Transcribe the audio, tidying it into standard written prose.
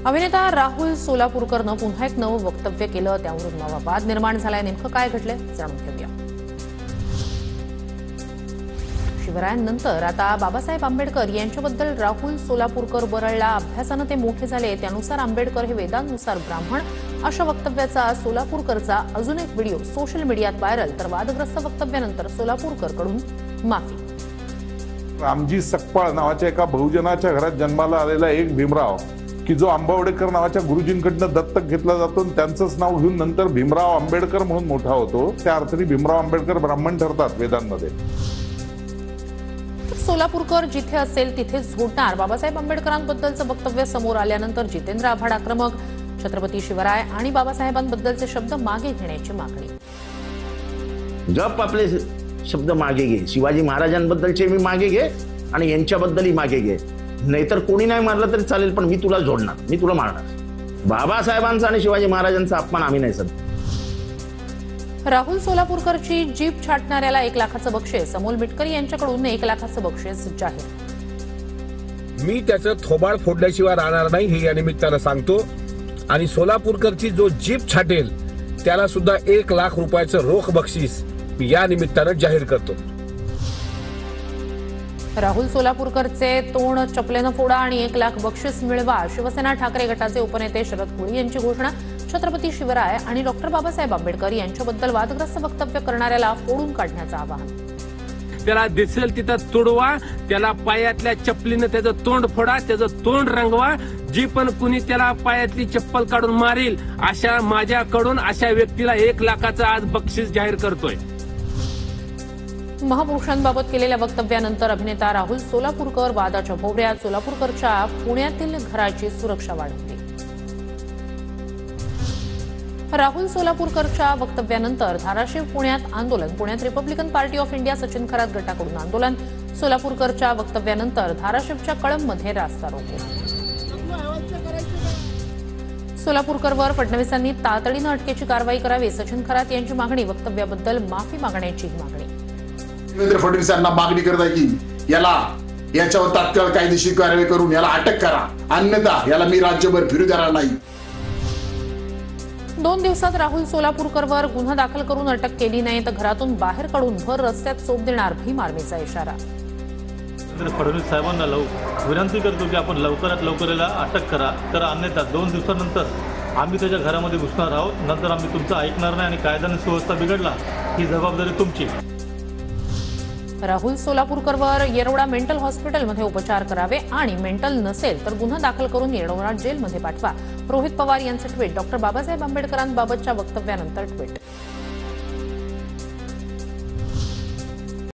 अभिनेता राहुल सोलापूरकरनं पुन्हा एक नवं वक्तव्य केलं, त्यावरून नवा वाद निर्माण झालाय. नेमकं काय घडलंय जाणून घेऊया. शिवरायांनंतर आता बाबासाहेब आंबेडकर यांच्याबद्दल राहुल सोलापूरकर बरळला. अभ्यासानं ते मोठे झाले, त्यानुसार आंबेडकर हे वेदांनुसार ब्राह्मण, अशा वक्तव्याचा सोलापूरकरचा अजून एक व्हिडिओ सोशल मीडियात व्हायरल. तर वादग्रस्त वक्तव्यानंतर सोलापूरकरकडून माफी. रामजी सकपाळ नावाच्या एका बहुजनाच्या घरात जन्माला आलेला एक भीमराव, की जो आंबावडेकर नावाच्या गुरुजींकडनं दत्तक घेतला जातो, त्यांचंच नाव घेऊन नंतर भीमराव आंबेडकर म्हणून मोठा होतो. त्या अर्थी भीमराव आंबेडकर ब्राह्मण ठरतात वेदांमध्ये. सोलापूरकर जिथे असेल तिथे झोडणार. बाबासाहेब आंबेडकरांबद्दलचं वक्तव्य समोर आल्यानंतर जितेंद्र आव्हाड आक्रमक. छत्रपती शिवराय आणि बाबासाहेबांबद्दलचे शब्द मागे घेण्याची मागणी. गप आपले शब्द मागे घे. शिवाजी महाराजांबद्दलचे मी मागे घे आणि यांच्याबद्दलही मागे घे. नाहीतर कोणी नाही मारलं तरी चालेल, पण मी तुला जोडणार, मी तुला मारणार. बाबासाहेबांचा आणि शिवाजी महाराजांचा अपमान आम्ही नाही सर. राहुल सोलापूरकरची जीप छाटणाऱ्याला 1 लाखाचं बक्षीस. अमोल मिटकरी यांच्याकडून 1 लाखाचं बक्षीस जाहीर. मी त्याचं थोबाड फोडल्याशिवाय राहणार नाही हे या निमित्तानं सांगतो. आणि सोलापूरकरची जो जीप छाटेल त्याला सुद्धा 1 लाख रुपयाचं रोख बक्षीस मी या निमित्तानं जाहीर करतो. राहुल सोलापूरकरचे तोंड चपलेनं फोडा आणि 1 लाख बक्षीस मिळवा. शिवसेना ठाकरे गटाचे उपनेते शरद कोळी यांची घोषणा. छत्रपती शिवराय आणि डॉक्टर बाबासाहेब आंबेडकर यांच्याबद्दल वादग्रस्त वक्तव्य करणाऱ्याला फोडून काढण्याचं आवाहन. त्याला दिसेल तिथं तुडवा, त्याला पायातल्या चपलीनं त्याचं तोंड फोडा, त्याचं तोंड रंगवा. जी पण कुणी त्याला पायातली चप्पल काढून मारेल अशा माझ्याकडून अशा व्यक्तीला 1 लाखाचं आज बक्षीस जाहीर करतोय. महापुरुषांबाबत केलेल्या वक्तव्यानंतर अभिनेता राहुल सोलापूरकर वादाच्या भोवऱ्यात. सोलापूरकरच्या पुण्यातील घराची सुरक्षा वाढवली. राहुल सोलापूरकरच्या वक्तव्यानंतर धाराशिव पुण्यात आंदोलन. पुण्यात Republican party of India Sachin Kharat गटाकडून आंदोलन. सोलापूरकरच्या वक्तव्यानंतर धाराशिवच्या कळंबमध्ये रास्ता रोको. सोलापूरकरवर फडणवीसांनी तातडीनं अटकेची कारवाई करावी. सचिन खरात यांची मागणी. वक्तव्याबद्दल माफी मागण्याची मागणी. देवेंद्र फडणवीसांना मागणी करत आहे की याच्यावर तात्काळ कायदेशीर कारवाई करून याला अटक करा, अन्यथा याला मी राज्यभर फिरू देणार नाही. 2 दिवसात राहुल सोलापूरकरवर गुन्हा दाखल करून अटक केली नाही तर घरातून बाहेर काढून भर रस्त्यात सोप देणार. भीम आर्मीचा इशारा. फडणवीस साहेबांना विनंती करतो की आपण लवकरात लवकर याला अटक करा, तर अन्यथा 2 दिवसानंतर आम्ही त्याच्या घरामध्ये घुसणार आहोत. नंतर आम्ही तुमचं ऐकणार नाही आणि कायदा आणि सुव्यवस्था बिघडला ही जबाबदारी तुमची. राहुल सोलापूरकरवर येरवडा मेंटल हॉस्पिटलमध्ये उपचार करावे आणि मेंटल नसेल तर गुन्हा दाखल करून येरवडा जेलमध्ये पाठवा. रोहित पवार यांचं ट्विट. डॉक्टर बाबासाहेब आंबेडकरांबाबतच्या वक्तव्यानंतर ट्विट.